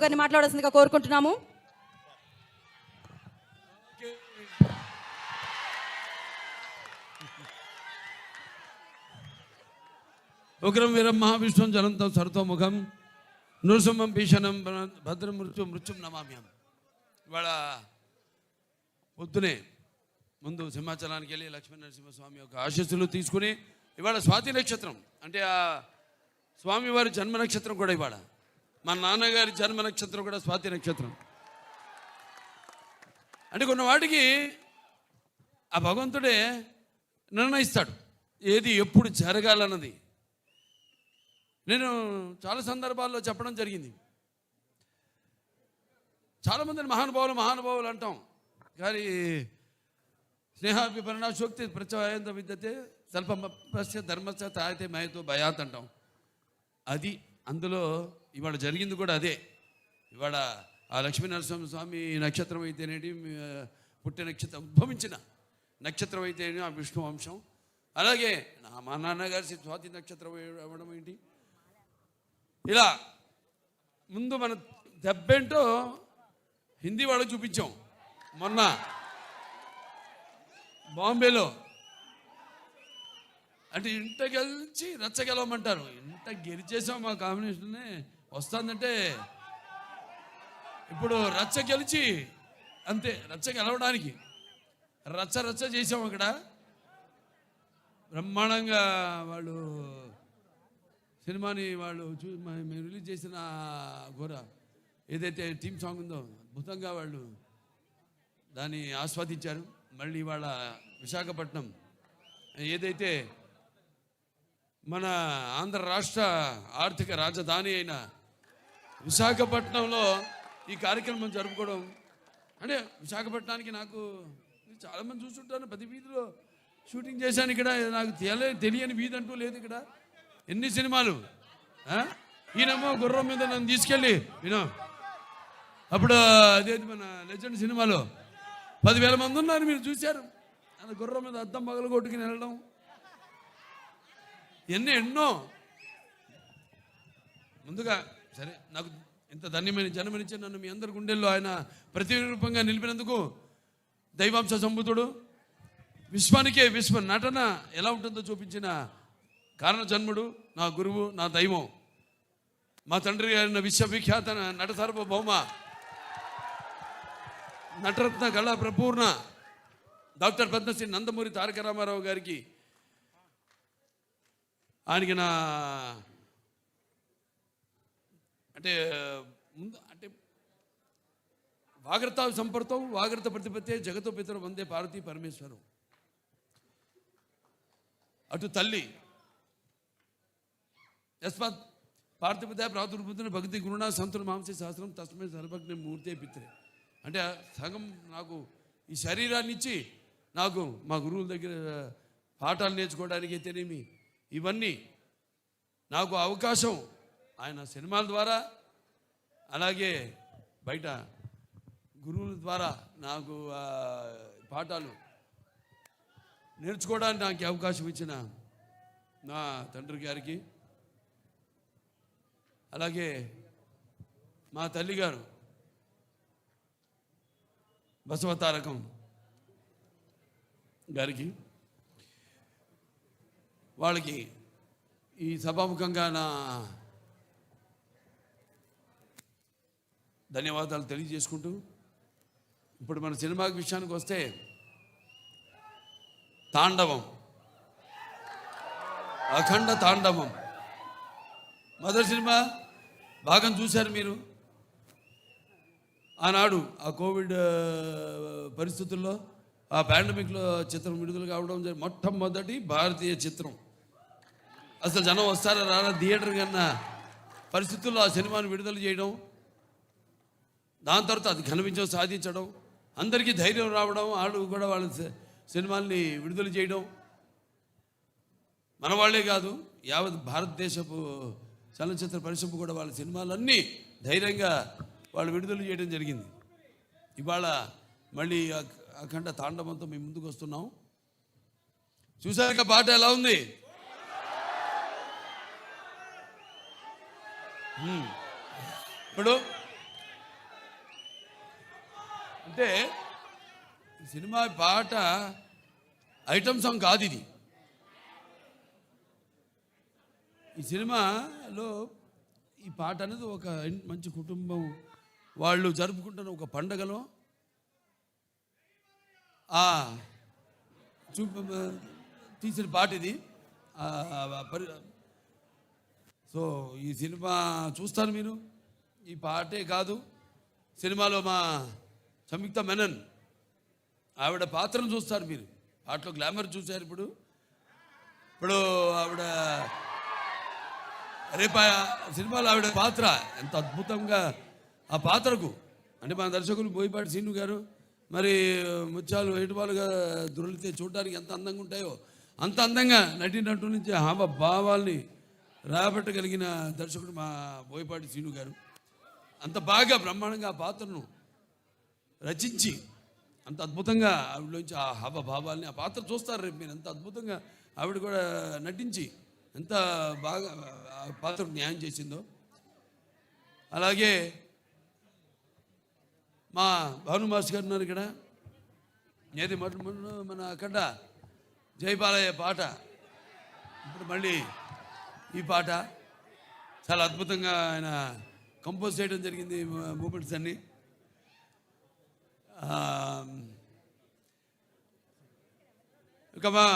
గారిని మాట్లాడాల్సిందిగా కోరుకుంటున్నాము. ఉగ్రం వీరం మహావిష్ణుం జలంతం సర్వతోముఖం నృసింహం భీషణం భద్రం మృత్యుం నమామ్యం. ఇవాళ పొద్దునే ముందు సింహాచలానికి వెళ్ళి లక్ష్మీ నరసింహస్వామి యొక్క ఆశీస్సులు తీసుకుని ఇవాళ స్వాతి నక్షత్రం అంటే ఆ స్వామివారి జన్మ నక్షత్రం కూడా ఇవాళ మా నాన్నగారి జన్మ నక్షత్రం కూడా స్వాతి నక్షత్రం. అంటే కొన్ని వాటికి ఆ భగవంతుడే నిర్ణయిస్తాడు ఏది ఎప్పుడు జరగాలన్నది. నేను చాలా సందర్భాల్లో చెప్పడం జరిగింది. చాలామందిని మహానుభావులు అంటాం, కానీ స్నేహాభిపరిణాశోక్తి ప్రత్యయంత విద్యతే స్వల్పస్య ధర్మస్య తాయితే మయతో భయాత్ అంటాం. అది అందులో ఇవాళ జరిగింది కూడా అదే. ఇవాళ ఆ లక్ష్మీ నరసింహస్వామి నక్షత్రం అయితేనేటి పుట్టిన నక్షత్రం ఉద్భవించిన నక్షత్రం అయితేనే ఆ విష్ణు వంశం. అలాగే మా నాన్నగారి స్వాతి నక్షత్రం అవ్వడం ఏంటి, ఇలా ముందు మన దెబ్బేంటో హిందీ వాళ్ళకి చూపించాం. మొన్న బాంబేలో అంటే ఇంట గెలిచి రచ్చ గెలవమంటారు. ఇంత గెలిచేసాం మా కాంబినేషన్నే వస్తుందంటే ఇప్పుడు రచ్చ గెలిచి అంతే, రచ్చ గెలవడానికి రచ్చ చేసాం. అక్కడ బ్రహ్మాండంగా వాళ్ళు సినిమాని వాళ్ళు మేము రిలీజ్ చేసిన ఘోర ఏదైతే థీమ్ సాంగ్ ఉందో అద్భుతంగా వాళ్ళు దాన్ని ఆస్వాదించారు. మళ్ళీ వాళ్ళ విశాఖపట్నం ఏదైతే మన ఆంధ్ర రాష్ట్ర ఆర్థిక రాజధాని అయిన విశాఖపట్నంలో ఈ కార్యక్రమం జరుపుకోవడం అంటే విశాఖపట్నానికి నాకు చాలామంది చూస్తుంటాను. ప్రతి వీధిలో షూటింగ్ చేశాను. ఇక్కడ నాకు తెలియని వీధి అంటూ లేదు. ఇక్కడ ఎన్ని సినిమాలు. ఈయనేమో గుర్రం మీద నన్ను తీసుకెళ్ళి అప్పుడు అదేది మన లెజెండ్ సినిమాలో 10,000 మంది ఉన్నారు, మీరు చూశారు. అది గుర్రం మీద అద్దం పగలు కొట్టుకుని వెళ్ళడం ఎన్నో. ముందుగా సరే, నాకు ఇంత ధన్యమైన జన్మనిచ్చి నన్ను మీ అందరి గుండెల్లో ఆయన ప్రతిరూపంగా నిలిపినందుకు దైవాంశ సంబుతుడు విశ్వానికే విశ్వ నటన ఎలా ఉంటుందో చూపించిన కారణ జన్ముడు, నా గురువు, నా దైవం, మా తండ్రి గారిన విశ్వవిఖ్యాత నట సార్వభౌమ నటరత్న కళా ప్రపూర్ణ డాక్టర్ పద్మశ్రీ నందమూరి తారక రామారావు గారికి ఆయనకి నా అంటే వాగ్రత సంపర్తం వాగ్రత ప్రతిపత్తే జగతో పితరం వందే పార్వతీ పరమేశ్వరం. అటు తల్లి యస్మాత్ పార్థిపత ప్రాతుర్భూతుని భక్తి గురుణ సంతుల మాంసే శాస్త్రం తస్మై సర్వజ్ఞ మూర్తే పిత్రే. అంటే సగం నాకు ఈ శరీరాన్ని ఇచ్చి నాకు మా గురువుల దగ్గర పాఠాలు నేర్చుకోవడానికి అయితేనేమి ఇవన్నీ నాకు అవకాశం ఆయన సినిమాల ద్వారా అలాగే బయట గురువుల ద్వారా నాకు పాఠాలు నేర్చుకోవడానికి నాకు అవకాశం ఇచ్చిన నా తండ్రి గారికి, అలాగే మా తల్లిగారు బసవతారకం గారికి, వాళ్ళకి ఈ సభాముఖంగా నా ధన్యవాదాలు తెలియజేసుకుంటూ ఇప్పుడు మన సినిమా విషయానికి వస్తే తాండవం, అఖండ తాండవం మొదటి సినిమా భాగం చూశారు మీరు. ఆనాడు ఆ కోవిడ్ పరిస్థితుల్లో ఆ పాండమిక్లో చిత్రం విడుదల కావడం మొట్టమొదటి భారతీయ చిత్రం. అసలు జనం వస్తారా రారా థియేటర్ కన్నా పరిస్థితుల్లో ఆ సినిమాను విడుదల చేయడం, దాని తర్వాత అది ఘన విజయం సాధించడం, అందరికీ ధైర్యం రావడం, వాళ్ళు కూడా వాళ్ళ సినిమాల్ని విడుదల చేయడం, మన వాళ్ళే కాదు యావత్ భారతదేశపు చలనచిత్ర పరిశ్రమ కూడా వాళ్ళ సినిమాలన్నీ ధైర్యంగా వాళ్ళు విడుదల చేయడం జరిగింది. ఇవాళ మళ్ళీ అఖండ తాండవంతో మేము ముందుకు వస్తున్నాం. చూసాక పాట ఎలా ఉంది? ఇప్పుడు అంటే ఈ సినిమా పాట ఐటమ్ సాంగ్ కాదు ఇది. ఈ సినిమాలో ఈ పాట అనేది ఒక మంచి కుటుంబం వాళ్ళు జరుపుకుంటున్న ఒక పండగలో తీసిన పాట ఇది. సో ఈ సినిమా చూస్తారు మీరు. ఈ పాటే కాదు, సినిమాలో మా సంయుక్త మెనన్ ఆవిడ పాత్రను చూస్తారు మీరు. పాటలో గ్లామర్ చూశారు. ఇప్పుడు ఆవిడ రేపు సినిమాలో ఆవిడ పాత్ర ఎంత అద్భుతంగా ఆ పాత్రకు, అంటే మా దర్శకులు బోయపాటి శ్రీను గారు మరి ముత్యాలు ఏటుపాలుగా దొరికితే చూడడానికి ఎంత అందంగా ఉంటాయో అంత అందంగా నటినట్టు నుంచి భావాల్ని రాబట్టగలిగిన దర్శకుడు మా బోయపాటి శ్రీను గారు. అంత బాగా బ్రహ్మాండంగా ఆ పాత్రను రచించి అంత అద్భుతంగా ఆవిడలోంచి ఆ భావాల్ని ఆ పాత్ర చూస్తారు రేపు మీరు. ఎంత అద్భుతంగా ఆవిడ కూడా నటించి ఎంత బాగా ఆ పాత్రకు న్యాయం చేసిందో. అలాగే మా భాను మాస్టర్ గారు ఉన్నారు ఇక్కడ. ఏది మన అక్కడ జయబాలయ్య పాట, ఇప్పుడు మళ్ళీ ఈ పాట చాలా అద్భుతంగా ఆయన కంపోజ్ చేయడం జరిగింది. మూమెంట్స్ అన్నీ ఇక మా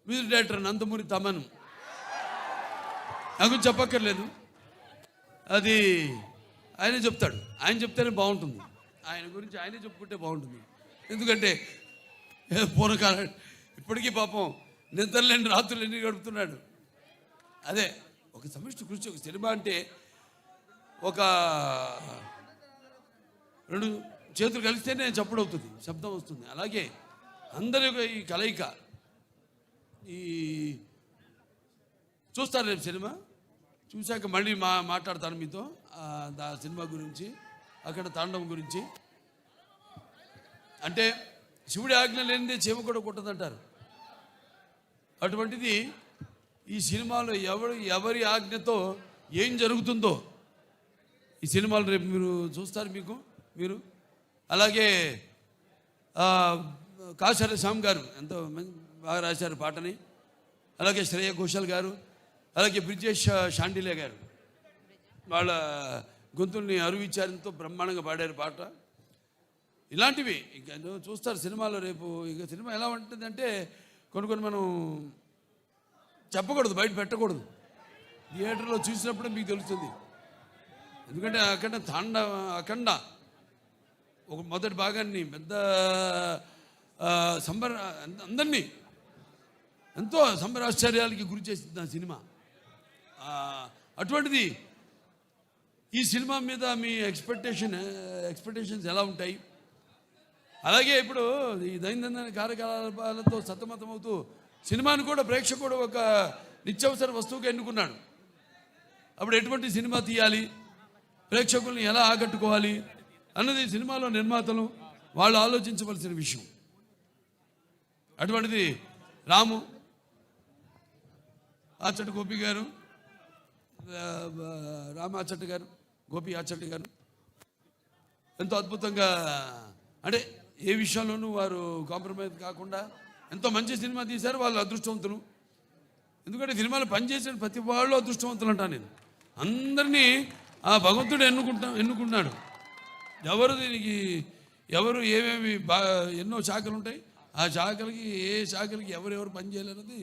మ్యూజిక్ డైరెక్టర్ నందమూరి తమన్ నాకు చెప్పక్కర్లేదు, అది ఆయనే చెప్తాడు. ఆయన చెప్తేనే బాగుంటుంది. ఆయన గురించి ఆయనే చెప్పుకుంటే బాగుంటుంది. ఎందుకంటే పూర్వకాలం ఇప్పటికీ పాపం నిద్రలేని రాత్రులు ఎన్ని గడుపుతున్నాడు. అదే ఒక సమిష్టి కృషి. ఒక సినిమా అంటే ఒక 2 చేతులు కలిస్తేనే చప్పుడు అవుతుంది, శబ్దం వస్తుంది. అలాగే అందరి ఈ కలయిక. ఈ చూస్తారు రేపు సినిమా చూశాక మళ్ళీ మాట్లాడతాను మీతో ఆ సినిమా గురించి, అక్కడ తాండవం గురించి. అంటే శివుడి ఆజ్ఞ లేనిదే చీమ కూడా కుట్టదంటారు. అటువంటిది ఈ సినిమాలో ఎవరి ఆజ్ఞతో ఏం జరుగుతుందో ఈ సినిమాలు రేపు మీరు చూస్తారు. మీరు అలాగే కాశర శ్యామ్ గారు ఎంతో బాగా రాశారు పాటని. అలాగే శ్రేయ ఘోషల్ గారు, అలాగే బ్రిజేష్ షాండిలే గారు వాళ్ళ గొంతుల్ని అరువిచ్చారు, ఎంతో బ్రహ్మాండంగా పాడారు పాట. ఇలాంటివి ఇంకా చూస్తారు సినిమాలో రేపు. ఇక సినిమా ఎలా ఉంటుందంటే కొన్ని మనం చెప్పకూడదు, బయట పెట్టకూడదు. థియేటర్లో చూసినప్పుడే మీకు తెలుస్తుంది. ఎందుకంటే అఖండ ఒక మొదటి భాగాన్ని పెద్ద అందరినీ ఎంతో సంబరాశ్చర్యాలకి గురి చేసింది ఆ సినిమా. అటువంటిది ఈ సినిమా మీద మీ ఎక్స్పెక్టేషన్స్ ఎలా ఉంటాయి? అలాగే ఇప్పుడు ఈ దైనందిన కార్యకలాపాలతో సతమతమవుతూ సినిమాను కూడా ప్రేక్షకుడు ఒక నిత్యావసర వస్తువుగా ఎన్నుకున్నాడు. అప్పుడు ఎటువంటి సినిమా తీయాలి, ప్రేక్షకుల్ని ఎలా ఆకట్టుకోవాలి అన్నది సినిమాలో నిర్మాతలు వాళ్ళు ఆలోచించవలసిన విషయం. అటువంటిది రాము ఆచటి గోపి గారు, రామాచట్టి గారు, గోపి ఆచట్టి గారు ఎంతో అద్భుతంగా, అంటే ఏ విషయంలోనూ వారు కాంప్రమైజ్ కాకుండా ఎంతో మంచి సినిమా తీశారు. వాళ్ళు అదృష్టవంతులు. ఎందుకంటే సినిమాలో పనిచేసిన ప్రతి వాళ్ళు అదృష్టవంతులు అంటాను నేను. అందరినీ ఆ భగవంతుడు ఎన్నుకున్నాడు. ఎవరు ఏమేమి ఎన్నో శాఖలు ఉంటాయి. ఆ శాఖలకి ఏ శాఖలకి ఎవరెవరు పనిచేయాలన్నది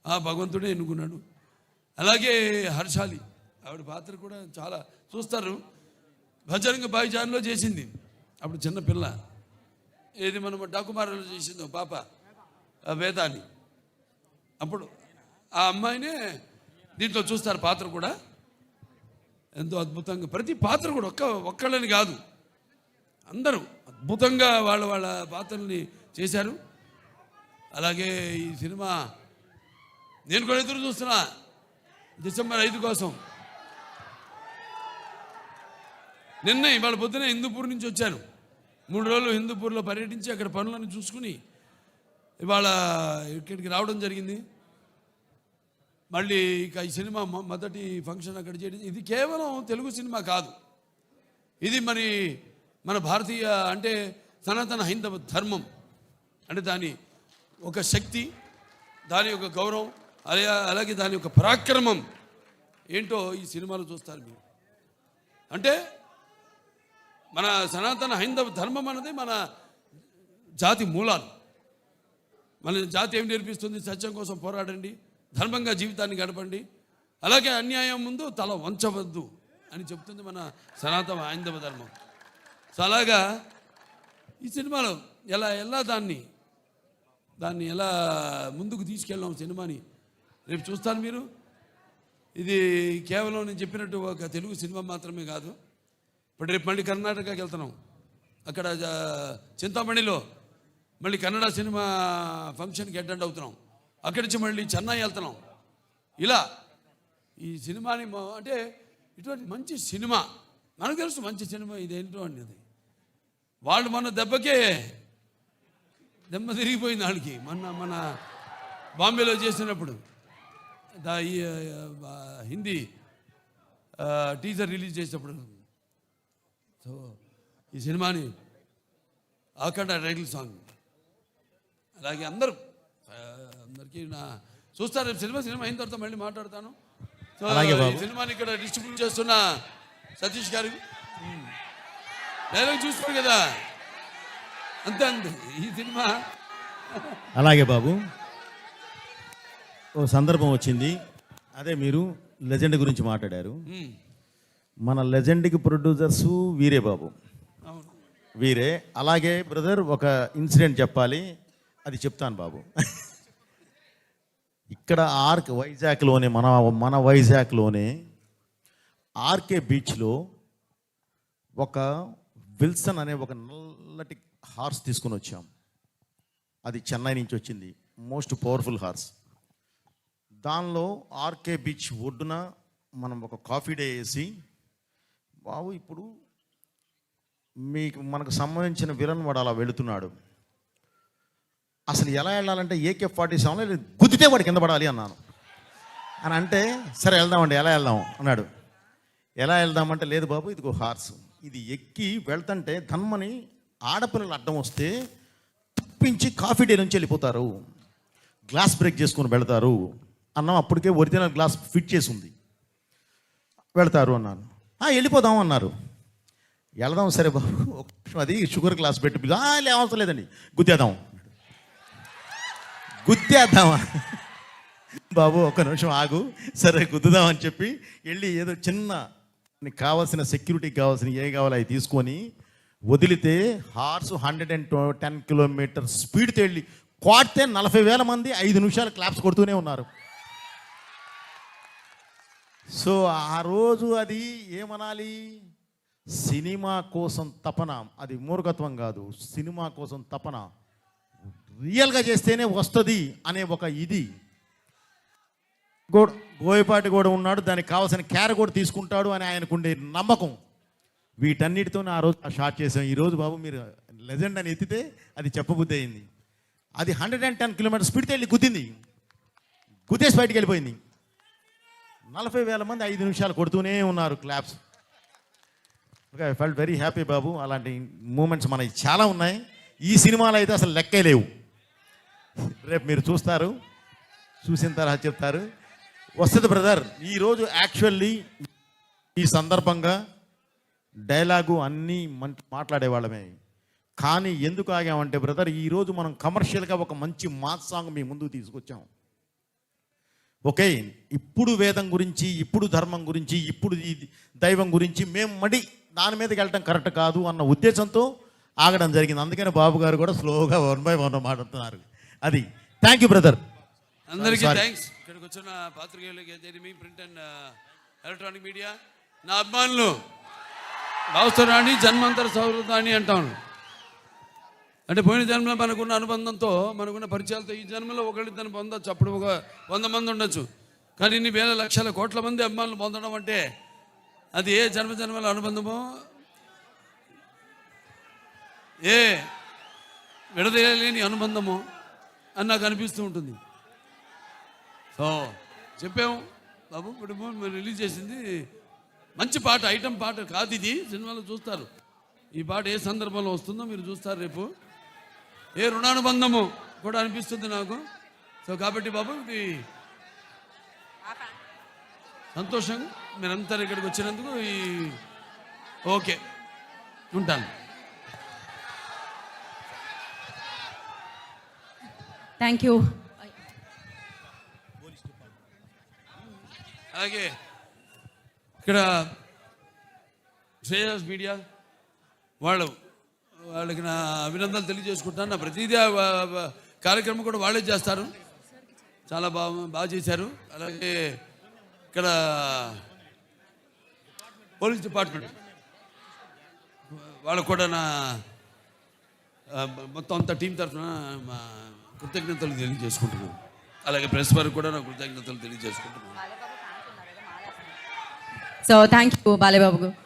ఆ భగవంతుడే ఎన్నుకున్నాడు. అలాగే హర్షాలి ఆవిడ పాత్ర కూడా చాలా చూస్తారు. భజరంగ భాయిజాన్లో చేసింది అప్పుడు చిన్న పిల్ల. ఏది మనం డాకుమారలో చేసిందో పాప వేదాన్ని. అప్పుడు ఆ అమ్మాయినే దీంట్లో చూస్తారు పాత్ర కూడా ఎంతో అద్భుతంగా. ప్రతి పాత్ర కూడా ఒక్కళ్ళని కాదు, అందరూ అద్భుతంగా వాళ్ళ పాత్రల్ని చేశారు. అలాగే ఈ సినిమా నేను కూడా ఎదురు చూస్తున్నా డిసెంబర్ 5 కోసం. నిన్న ఇవాళ పొద్దున హిందూపూర్ నుంచి వచ్చాను. 3 రోజులు హిందూపూర్లో పర్యటించి అక్కడ పనులను చూసుకుని ఇవాళ ఇక్కడికి రావడం జరిగింది. మళ్ళీ ఇక ఈ సినిమా మొదటి ఫంక్షన్ అక్కడ చేయడం. ఇది కేవలం తెలుగు సినిమా కాదు, ఇది మరి మన భారతీయ అంటే సనాతన హైందవ ధర్మం అంటే దాని ఒక శక్తి, దాని యొక్క గౌరవం, అలాగే దాని యొక్క పరాక్రమం ఏంటో ఈ సినిమాలో చూస్తారు మీరు. అంటే మన సనాతన హైందవ ధర్మం అన్నది మన జాతి మూలాలు. మన జాతి ఏం నేర్పిస్తుంది? సత్యం కోసం పోరాడండి, ధర్మంగా జీవితాన్ని గడపండి, అలాగే అన్యాయం ముందు తల వంచవద్దు అని చెప్తుంది మన సనాతన హైందవ ధర్మం. సో అలాగా ఈ సినిమాలో ఎలా దాన్ని ఎలా ముందుకు తీసుకెళ్ళాం సినిమాని రేపు చూస్తారు మీరు. ఇది కేవలం నేను చెప్పినట్టు ఒక తెలుగు సినిమా మాత్రమే కాదు. ఇప్పుడు రేపు మళ్ళీ కర్ణాటకకి వెళ్తున్నాం, అక్కడ చింతామణిలో మళ్ళీ కన్నడ సినిమా ఫంక్షన్కి అటెండ్ అవుతున్నాం, అక్కడి నుంచి మళ్ళీ చెన్నై వెళ్తున్నాం. ఇలా ఈ సినిమాని అంటే ఇటువంటి మంచి సినిమా మనకు తెలుసు, మంచి సినిమా ఇదేంటో అనేది. వాళ్ళు మన దెబ్బకే దెబ్బ తిరిగిపోయింది వాళ్ళకి. మన బాంబేలో చేసినప్పుడు ఈ హిందీ టీజర్ రిలీజ్ చేసినప్పుడు. సో ఈ సినిమాని అఖండ టైటిల్ సాంగ్, అలాగే అందరికీ చూస్తారు. సినిమా అయిన తర్వాత మళ్ళీ మాట్లాడతాను. సో ఈ సినిమాని ఇక్కడ డిస్ట్రిబ్యూట్ చేస్తున్న సతీష్ గారు డైలాగ్ చూస్తారు కదా, అంతే ఈ సినిమా. అలాగే బాబు, ఓ సందర్భం వచ్చింది, అదే మీరు లెజెండ్ గురించి మాట్లాడారు. మన లెజెండ్కి ప్రొడ్యూసర్సు వీరే బాబు, వీరే. అలాగే బ్రదర్ ఒక ఇన్సిడెంట్ చెప్పాలి, అది చెప్తాను బాబు. ఇక్కడ వైజాగ్లోనే మన వైజాగ్లోనే ఆర్కే బీచ్లో ఒక విల్సన్ అనే ఒక నల్లటి హార్స్ తీసుకుని వచ్చాం. అది చెన్నై నుంచి వచ్చింది, మోస్ట్ పవర్ఫుల్ హార్స్. దానిలో ఆర్కే బీచ్ ఒడ్డున మనం ఒక కాఫీ డే వేసి, బాబు ఇప్పుడు మనకు సంబంధించిన విలన్ వాడు అలా వెళుతున్నాడు, అసలు ఎలా వెళ్ళాలంటే AK-47 గుద్దితే వాడు కింద పడాలి అన్నాను. అని అంటే సరే వెళ్దామండి, ఎలా వెళ్దాం అన్నాడు. ఎలా వెళ్దామంటే లేదు బాబు ఇదిగో హార్స్, ఇది ఎక్కి వెళ్తుంటే ధన్మని ఆడపిల్లలు అడ్డం వస్తే తప్పించి కాఫీ డే నుంచి వెళ్ళిపోతారు, గ్లాస్ బ్రేక్ చేసుకుని వెళతారు అన్నాం. అప్పటికే ఒరిజినల్ గ్లాస్ ఫిట్ చేసి ఉంది, వెళ్తారు అన్నాను. వెళ్ళిపోదాం అన్నారు. వెళదాం సరే బాబు, ఒక నిమిషం అది షుగర్ గ్లాస్ పెట్టి అవసరం లేదండి గుద్దేద్దామా బాబు, ఒక్క నిమిషం ఆగు, సరే గుద్దుదామని చెప్పి వెళ్ళి ఏదో చిన్న కావాల్సిన సెక్యూరిటీకి కావాల్సిన ఏ కావాలో అవి తీసుకొని వదిలితే హార్స్ 110 కిలోమీటర్ స్పీడ్తో వెళ్ళి కొడితే 40,000 మంది 5 నిమిషాలు క్లాప్స్ కొడుతూనే ఉన్నారు. సో ఆ రోజు అది ఏమనాలి, సినిమా కోసం తపన, అది మూర్ఖత్వం కాదు, సినిమా కోసం తపన, రియల్గా చేస్తేనే వస్తుంది అనే ఒక ఇది. బోయపాటి కూడా ఉన్నాడు, దానికి కావాల్సిన క్యార కూడా తీసుకుంటాడు అని ఆయనకుండే నమ్మకం. వీటన్నిటితో ఆ రోజు షార్ట్ చేసాం. ఈరోజు బాబు మీరు లెజెండ్ అని ఎత్తితే అది చెప్పబుద్ధి అయింది. అది 110 కిలోమీటర్ స్పీడ్తో వెళ్ళి గుద్దేసి బయటికి వెళ్ళిపోయింది. 40,000 మంది 5 నిమిషాలు కొడుతూనే ఉన్నారు claps. Okay, I felt very happy బాబు. అలాంటి మూమెంట్స్ మనకి చాలా ఉన్నాయి. ఈ సినిమాలో అయితే అసలు లెక్కే లేవు. రేపు మీరు చూస్తారు, చూసిన తర్వాత చెప్తారు. వస్తుంది బ్రదర్. ఈరోజు యాక్చువల్లీ ఈ సందర్భంగా డైలాగు అన్నీ మాట్లాడేవాళ్ళమే, కానీ ఎందుకు ఆగామంటే బ్రదర్, ఈరోజు మనం కమర్షియల్గా ఒక మంచి మాస్ సాంగ్ మీ ముందుకు తీసుకొచ్చాం. ఓకే, ఇప్పుడు వేదం గురించి, ఇప్పుడు ధర్మం గురించి, ఇప్పుడు ఈ దైవం గురించి మేము దాని మీదకి వెళ్ళటం కరెక్ట్ కాదు అన్న ఉద్దేశంతో ఆగడం జరిగింది. అందుకని బాబు గారు కూడా స్లోగా 1 by 1 మాట్లాడుతున్నారు. అది థ్యాంక్ యూ బ్రదర్. అందరికీ థ్యాంక్స్. ఇక్కడికి వచ్చిన పాత్రికేయులకి, ప్రింట్ అండ్ ఎలక్ట్రానిక్ మీడియా, నా అభిమానులు, భావస్థరాణి జన్మాంతర సౌహృదాన్ని అంటాను. అంటే పోయిన జన్మలో మనకున్న అనుబంధంతో, మనకున్న పరిచయాలతో ఈ జన్మలో ఒకళ్ళిద్దరిని పొందొచ్చు, అప్పుడు ఒక 100 మంది ఉండొచ్చు. కానీ ఇన్ని వేల లక్షల కోట్ల మంది అభిమానులు పొందడం అంటే అది ఏ జన్మల అనుబంధమో, ఏ విడదీయలేని అనుబంధమో అని నాకు అనిపిస్తూ ఉంటుంది. సో చెప్పాము బాబు, ఇప్పుడు రిలీజ్ చేసింది మంచి పాట, ఐటమ్ పాట కాదు ఇది, సినిమాలో చూస్తారు. ఈ పాట ఏ సందర్భంలో వస్తుందో మీరు చూస్తారు రేపు. ఏ రుణానుబంధము కూడా అనిపిస్తుంది నాకు. సో కాబట్టి బాబు ఇది సంతోషంగా మీరంతా ఇక్కడికి వచ్చినందుకు ఓకే ఉంటాను. Thank you. అలాగే ఇక్కడ శ్రేయస్ మీడియా వాళ్ళకి నా అభినందనలు తెలియజేసుకుంటాను. నా ప్రతిదీ కార్యక్రమం కూడా వాళ్ళే చేస్తారు, చాలా బాగా చేశారు. అలాగే ఇక్కడ పోలీస్ డిపార్ట్మెంట్ వాళ్ళకు కూడా నా మొత్తం అంత టీం తరఫున మా కృతజ్ఞతలు తెలియజేసుకుంటున్నాను. అలాగే ప్రెస్ వారికి కూడా నా కృతజ్ఞతలు తెలియజేసుకుంటున్నాను. So thank you Balebabu.